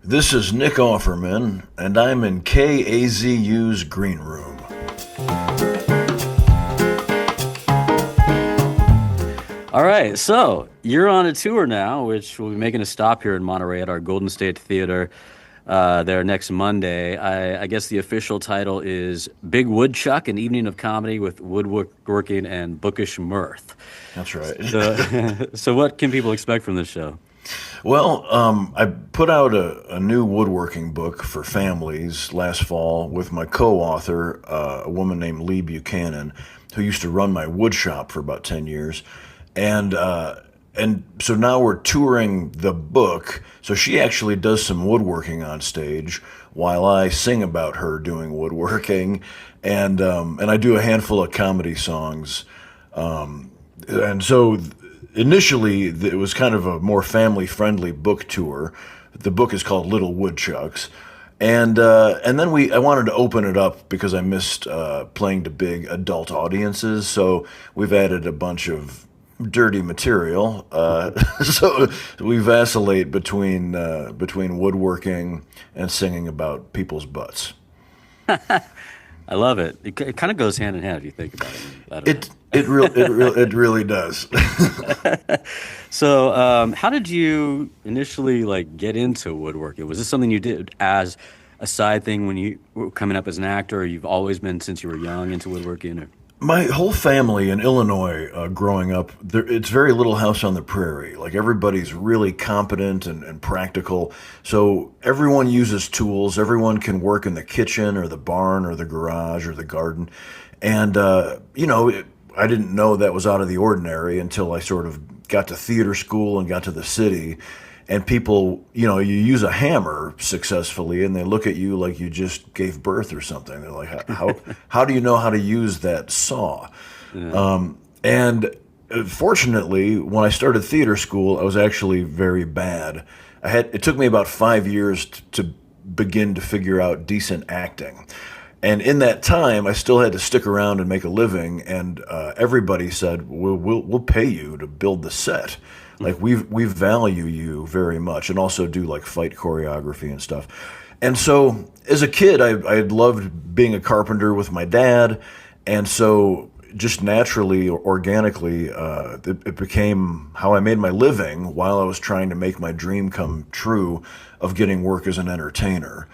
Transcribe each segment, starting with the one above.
This is Nick Offerman, and I'm in KAZU's Greenroom. All right, so you're on a tour now, which we'll be making a stop here in Monterey at our Golden State Theater there next Monday. I guess the official title is Big Woodchuck, an evening of comedy with Woodworking and Bookish Mirth. That's right. So what can people expect from this show? Well, I put out a new woodworking book for families last fall with my co-author, a woman named Lee Buchanan, who used to run my wood shop for about 10 years. And so now we're touring the book. So she actually does some woodworking on stage while I sing about her doing woodworking, and I do a handful of comedy songs. And so initially it was kind of a more family-friendly book tour. The book is called Little Woodchucks. And then I wanted to open it up because I missed playing to big adult audiences. So we've added a bunch of dirty material. So we vacillate between woodworking and singing about people's butts. I love it. It kind of goes hand in hand if you think about it. I don't know. It really does. So, how did you initially get into woodworking? Was this something you did as a side thing when you were coming up as an actor, or you've always been since you were young into woodworking? Or? My whole family in Illinois, growing up, it's very Little House on the Prairie. Like everybody's really competent and practical. So everyone uses tools. Everyone can work in the kitchen or the barn or the garage or the garden. And, I didn't know that was out of the ordinary until I sort of got to theater school and got to the city. And people, you use a hammer successfully, and they look at you like you just gave birth or something. They're like, how do you know how to use that saw? Yeah. And fortunately, when I started theater school, I was actually very bad. It took me about 5 years to begin to figure out decent acting. And in that time, I still had to stick around and make a living. And everybody said, we'll pay you to build the set. Like we value you very much, and also do like fight choreography and stuff. And so as a kid, I had loved being a carpenter with my dad. And so just naturally, or organically, it became how I made my living while I was trying to make my dream come true of getting work as an entertainer.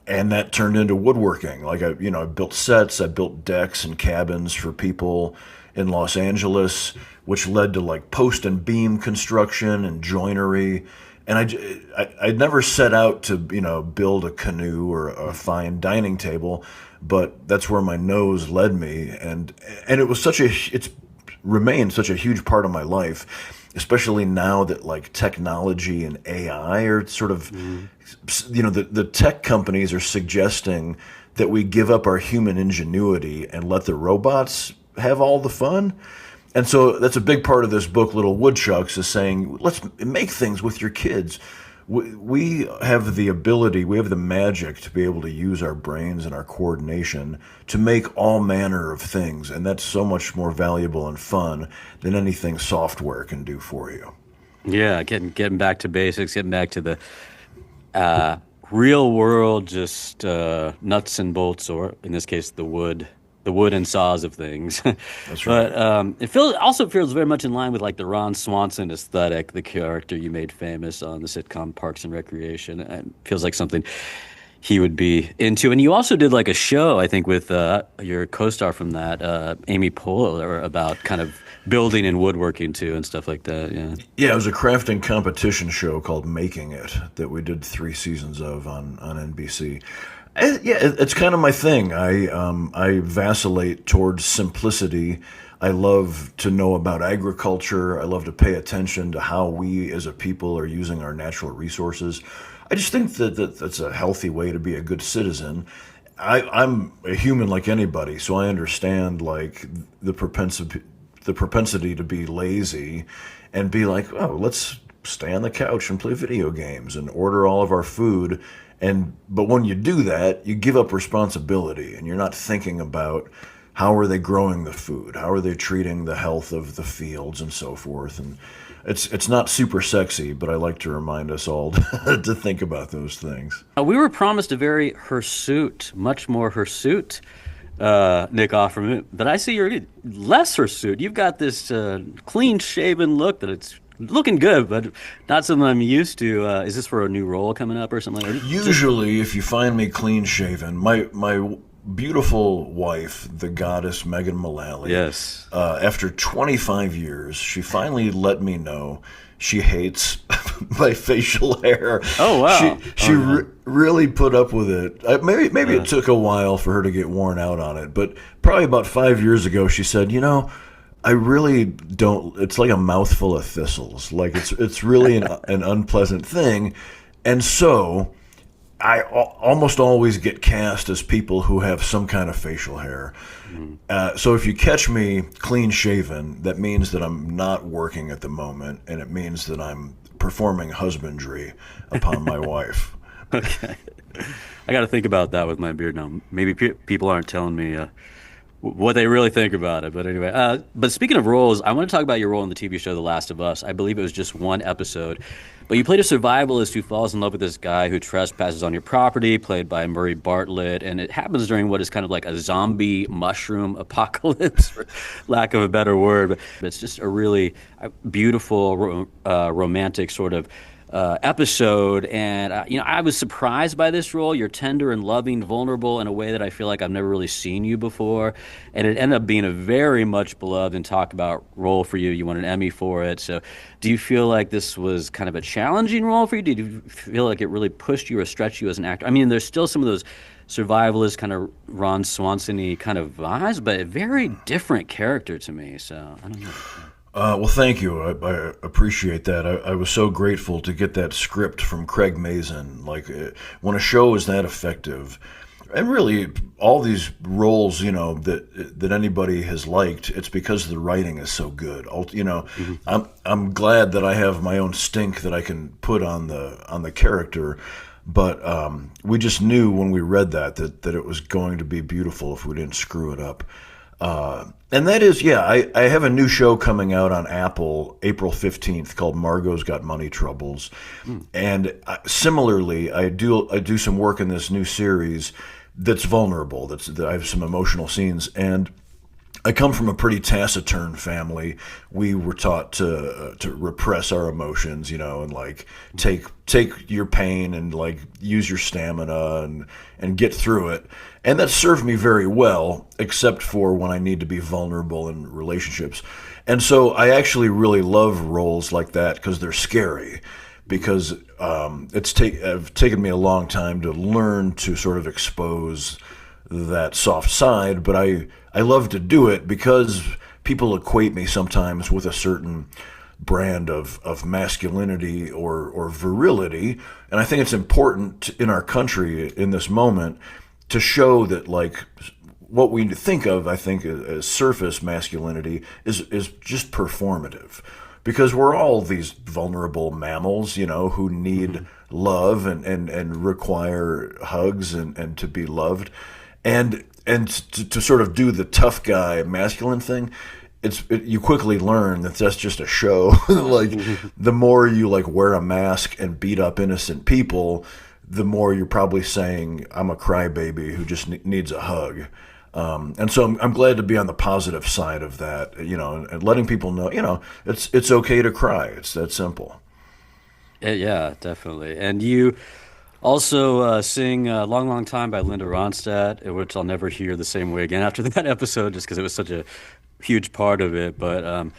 And that turned into woodworking. Like I built sets, I built decks and cabins for people in Los Angeles, which led to like post and beam construction and joinery. And I'd never set out to, build a canoe or a fine dining table, but that's where my nose led me. And it was it's remained such a huge part of my life, especially now that like technology and AI are sort of, the tech companies are suggesting that we give up our human ingenuity and let the robots have all the fun. And so that's a big part of this book, Little Woodchucks, is saying, let's make things with your kids. We have the ability, we have the magic to be able to use our brains and our coordination to make all manner of things. And that's so much more valuable and fun than anything software can do for you. Yeah, getting back to basics, getting back to the real world, just nuts and bolts, or in this case, the wood and saws of things. That's right. But it also feels very much in line with like the Ron Swanson aesthetic, the character you made famous on the sitcom Parks and Recreation. It feels like something he would be into. And you also did like a show, I think, with your co-star from that, Amy Poehler, about kind of building and woodworking too and stuff like that. Yeah, it was a crafting competition show called Making It that we did 3 seasons of on NBC. It's kind of my thing. I vacillate towards simplicity. I love to know about agriculture. I love to pay attention to how we as a people are using our natural resources. I just think that's a healthy way to be a good citizen. I'm a human like anybody, so I understand like the propensity to be lazy and be like, oh, let's stay on the couch and play video games and order all of our food. But when you do that, you give up responsibility, and you're not thinking about how are they growing the food, how are they treating the health of the fields and so forth. And it's not super sexy, but I like to remind us all to think about those things. We were promised a very hirsute, much more hirsute, Nick Offerman, but I see you're less hirsute. You've got this clean-shaven look that it's looking good, but not something I'm used to. Is this for a new role coming up or something like that? Usually, if you find me clean shaven, my beautiful wife, the goddess Megan Mullally, Yes. after 25 years, she finally let me know she hates my facial hair. Oh, wow. She really put up with it. Maybe it took a while for her to get worn out on it, but probably about 5 years ago, she said, you know, I really don't. It's like a mouthful of thistles. Like it's really an unpleasant thing, and so I almost always get cast as people who have some kind of facial hair. So if you catch me clean shaven, that means that I'm not working at the moment, and it means that I'm performing husbandry upon my wife. Okay. I got to think about that with my beard now. Maybe people aren't telling me what they really think about it. But anyway, but speaking of roles, I want to talk about your role in the TV show The Last of Us. I believe it was just one episode, but you played a survivalist who falls in love with this guy who trespasses on your property, played by Murray Bartlett, and it happens during what is kind of like a zombie mushroom apocalypse, for lack of a better word. But it's just a really beautiful, romantic sort of episode, and I was surprised by this role. You're tender and loving, vulnerable in a way that I feel like I've never really seen you before, and it ended up being a very much beloved and talked about role for you. You won an Emmy for it. So, do you feel like this was kind of a challenging role for you? Did you feel like it really pushed you or stretched you as an actor? I mean, there's still some of those survivalist kind of Ron Swanson-y kind of vibes, but a very different character to me. So I don't know. Well, thank you. I appreciate that. I was so grateful to get that script from Craig Mazin. Like, when a show is that effective, and really all these roles, that anybody has liked, it's because the writing is so good. I'm glad that I have my own stink that I can put on the character. But we just knew when we read that it was going to be beautiful if we didn't screw it up. And that is, I have a new show coming out on Apple April 15th called Margot's Got Money Troubles. And similarly, I do some work in this new series that's vulnerable, that I have some emotional scenes. And I come from a pretty taciturn family. We were taught to repress our emotions, and like take your pain and like use your stamina and get through it. And that served me very well, except for when I need to be vulnerable in relationships. And so I actually really love roles like that because they're scary. Because it's taken me a long time to learn to sort of expose that soft side, but I love to do it because people equate me sometimes with a certain brand of masculinity or virility, and I think it's important in our country in this moment to show that, like, what we think of, I think, as surface masculinity is just performative, because we're all these vulnerable mammals, who need love and require hugs and to be loved. And to sort of do the tough guy masculine thing, you quickly learn that that's just a show. Like, the more you like wear a mask and beat up innocent people, the more you're probably saying I'm a crybaby who just needs a hug. And so I'm glad to be on the positive side of that, and letting people know, it's okay to cry. It's that simple. Yeah, definitely. And you also sing Long, Long Time by Linda Ronstadt, which I'll never hear the same way again after that episode, just because it was such a huge part of it. But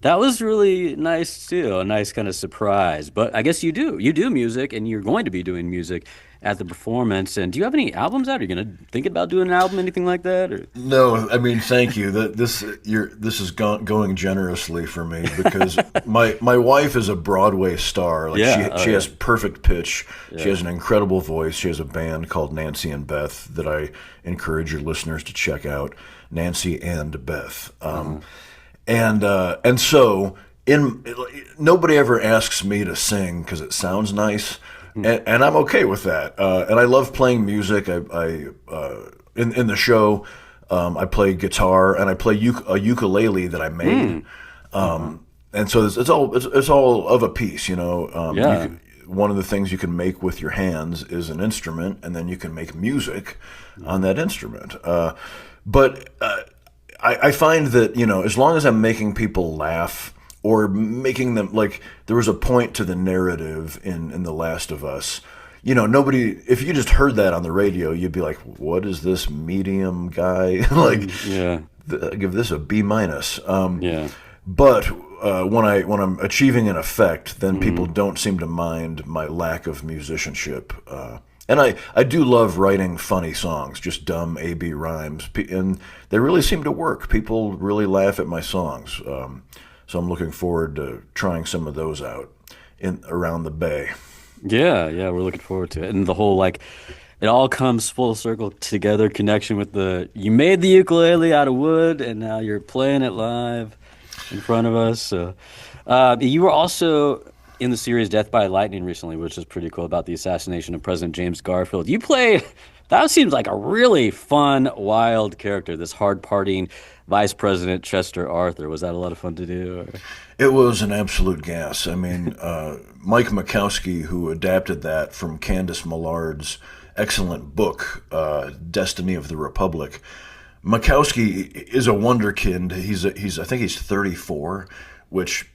that was really nice, too, a nice kind of surprise. But I guess you do music, and you're going to be doing music at the performance. And do you have any albums out? Are you going to think about doing an album, anything like that? Or? No, I mean, thank you. This is going generously for me, because my wife is a Broadway star. Like, she has perfect pitch. Yeah. She has an incredible voice. She has a band called Nancy and Beth that I encourage your listeners to check out. Nancy and Beth. And so nobody ever asks me to sing because it sounds nice. And I'm okay with that. And I love playing music. I in the show, I play guitar and I play a ukulele that I made. and so it's all of a piece, you know. Yeah. One of the things you can make with your hands is an instrument, and then you can make music on that instrument. But I find that, you know, as long as I'm making people laugh or making them, like, there was a point to the narrative in The Last of Us. You know, nobody, if you just heard that on the radio, you'd be like, what is this medium guy? Like, Yeah. I give this a B minus. Yeah. But when I'm achieving an effect, then people don't seem to mind my lack of musicianship. And I do love writing funny songs, just dumb A-B rhymes, and they really seem to work. People really laugh at my songs. So I'm looking forward to trying some of those out around the Bay. Yeah, yeah, we're looking forward to it. And the whole like it all comes full circle together connection with the you made the ukulele out of wood and now you're playing it live in front of us. So you were also in the series Death by Lightning recently, which is pretty cool about the assassination of President James Garfield. You play that seems like a really fun, wild character, this hard-partying Vice President Chester Arthur. Was that a lot of fun to do? Or? It was an absolute gas. I mean, Mike Makowski, who adapted that from Candace Millard's excellent book, Destiny of the Republic. Makowski is a wonderkind. I think he's 34, which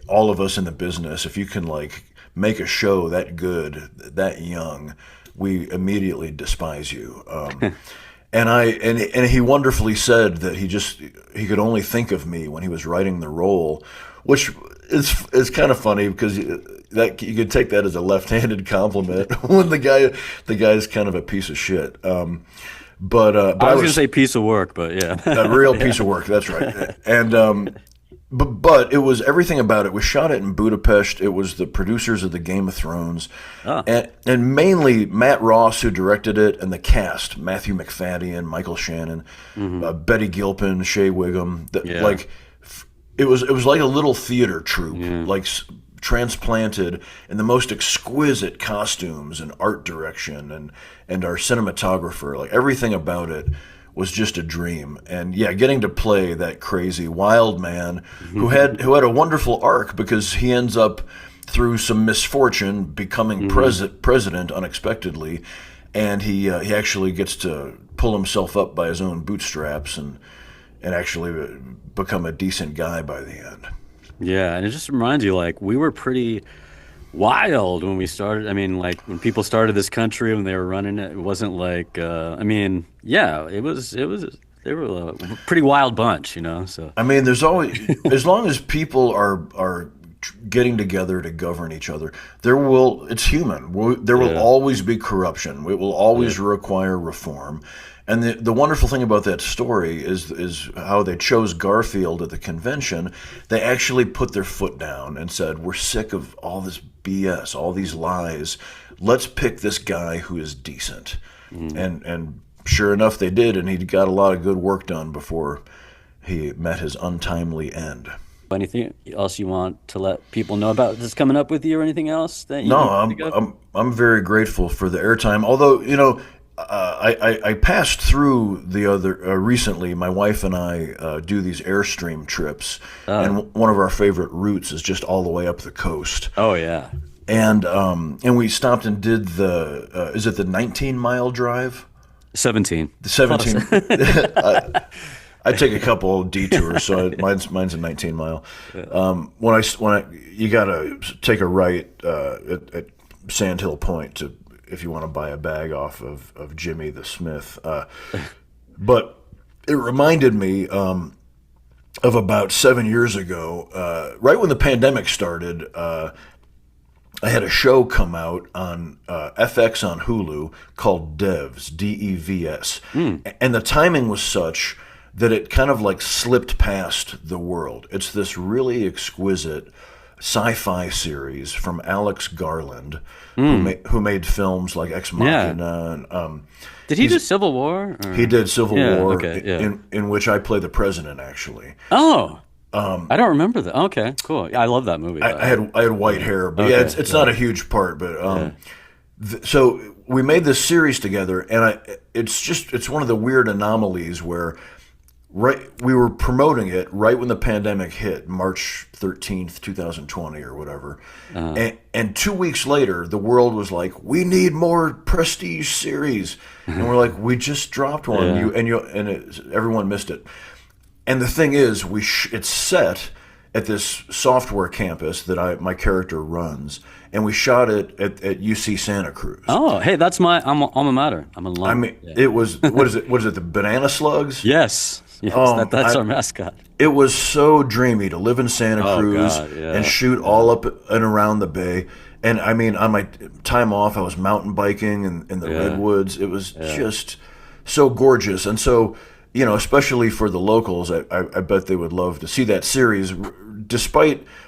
all of us in the business, if you can like make a show that good, that young, we immediately despise you. And he wonderfully said that he could only think of me when he was writing the role, which is kind of funny because that you could take that as a left-handed compliment when the guy's kind of a piece of shit. But I was going to say piece of work, but yeah, a real piece of work. That's right. And but it was everything about it. We shot it in Budapest. It was the producers of the Game of Thrones, and mainly Matt Ross, who directed it, and the cast: Matthew McFadden, Michael Shannon, Betty Gilpin, Shea Wiggum. Like it was like a little theater troupe, like transplanted in the most exquisite costumes and art direction, and our cinematographer, like everything about it was just a dream. And yeah, getting to play that crazy wild man who had a wonderful arc because he ends up through some misfortune becoming president unexpectedly, and he actually gets to pull himself up by his own bootstraps and actually become a decent guy by the end. Yeah, and it just reminds you, like, we were pretty wild when we started. I mean, like, when people started this country, when they were running it, it wasn't like, I mean, yeah, they were a pretty wild bunch, you know, so. I mean, there's always, as long as people are getting together to govern each other, it's human. There will always be corruption. It will always require reform. And the wonderful thing about that story is how they chose Garfield at the convention. They actually put their foot down and said, we're sick of all this BS, all these lies. Let's pick this guy who is decent. And sure enough, they did, and he got a lot of good work done before he met his untimely end. Anything else you want to let people know about that's coming up with you, or anything else that you No, I'm very grateful for the airtime. Although, you know, I passed through the other recently. My wife and I do these Airstream trips, and one of our favorite routes is just all the way up the coast. Oh yeah, and we stopped and did is it the 19-mile drive? 17. The 17. I take a couple detours, so mine's a 19-mile. When you gotta take a right at Sand Hill Point if you want to buy a bag off of Jimmy the Smith. But it reminded me of about 7 years ago, right when the pandemic started. I had a show come out on FX on Hulu called Devs, Devs, and the timing was such that it kind of like slipped past the world. It's this really exquisite sci-fi series from Alex Garland, who made films like Ex Machina. And, did he do Civil War? Or? He did Civil War, okay, in which I play the president, actually. Oh, I don't remember that. Okay, cool. I love that movie. I had white hair, but it's not a huge part. But so we made this series together, and it's one of the weird anomalies where we were promoting it right when the pandemic hit, March 13th, 2020 or whatever. And 2 weeks later, the world was like, we need more prestige series. And we're like, we just dropped one. Everyone missed it. And the thing is, it's set at this software campus that my character runs, and we shot it at UC Santa Cruz. Oh, hey, that's my alma mater. I'm alum. I mean, it was what is it? The Banana Slugs? Yes, that's our mascot. It was so dreamy to live in Santa Cruz God, yeah. and shoot all up and around the bay. And I mean, on my time off, I was mountain biking in the redwoods. It was just so gorgeous, and so. Especially for the locals, I bet they would love to see that series.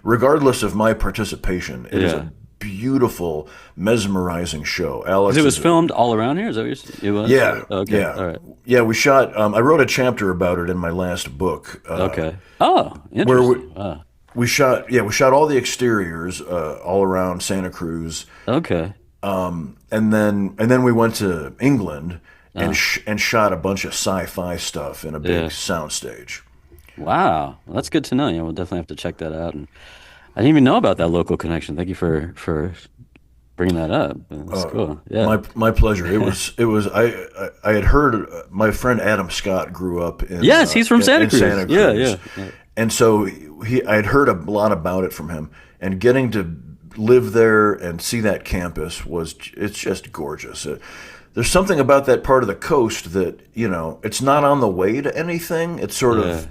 Regardless of my participation, it is a beautiful, mesmerizing show. Alex, it was filmed all around here. Is that what it was? Yeah. Okay. Yeah. All right. Yeah, we shot. I wrote a chapter about it in my last book. Okay. Oh, interesting. Where we shot. Yeah, we shot all the exteriors all around Santa Cruz. Okay. And then we went to England. And shot a bunch of sci-fi stuff in a big soundstage. Wow, well, that's good to know. We'll definitely have to check that out. And I didn't even know about that local connection. Thank you for bringing that up. That's cool. Yeah, my pleasure. It was. I had heard my friend Adam Scott grew up in. Yes, he's from Santa Cruz. Santa Cruz. Yeah. And so I had heard a lot about it from him, and getting to live there and see that campus it's just gorgeous. There's something about that part of the coast that, it's not on the way to anything. It's sort of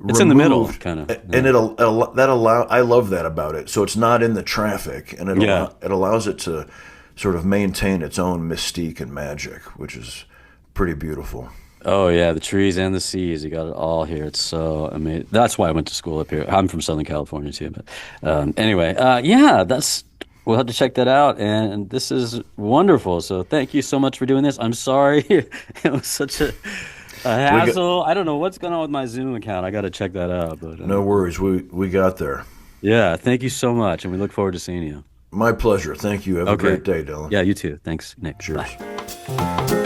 it's in the middle, kind of. And I love that about it. So it's not in the traffic, and it allows it to sort of maintain its own mystique and magic, which is pretty beautiful. Oh yeah, the trees and the seas, you got it all here. It's so amazing. That's why I went to school up here. I'm from Southern California too, but anyway, we'll have to check that out, and this is wonderful. So thank you so much for doing this. I'm sorry it was such a hassle. I don't know what's going on with my Zoom account. I got to check that out. But no worries, we got there. Yeah, thank you so much, and we look forward to seeing you. My pleasure. Thank you. Have a great day, Dylan. Yeah, you too. Thanks, Nick. Cheers. Bye.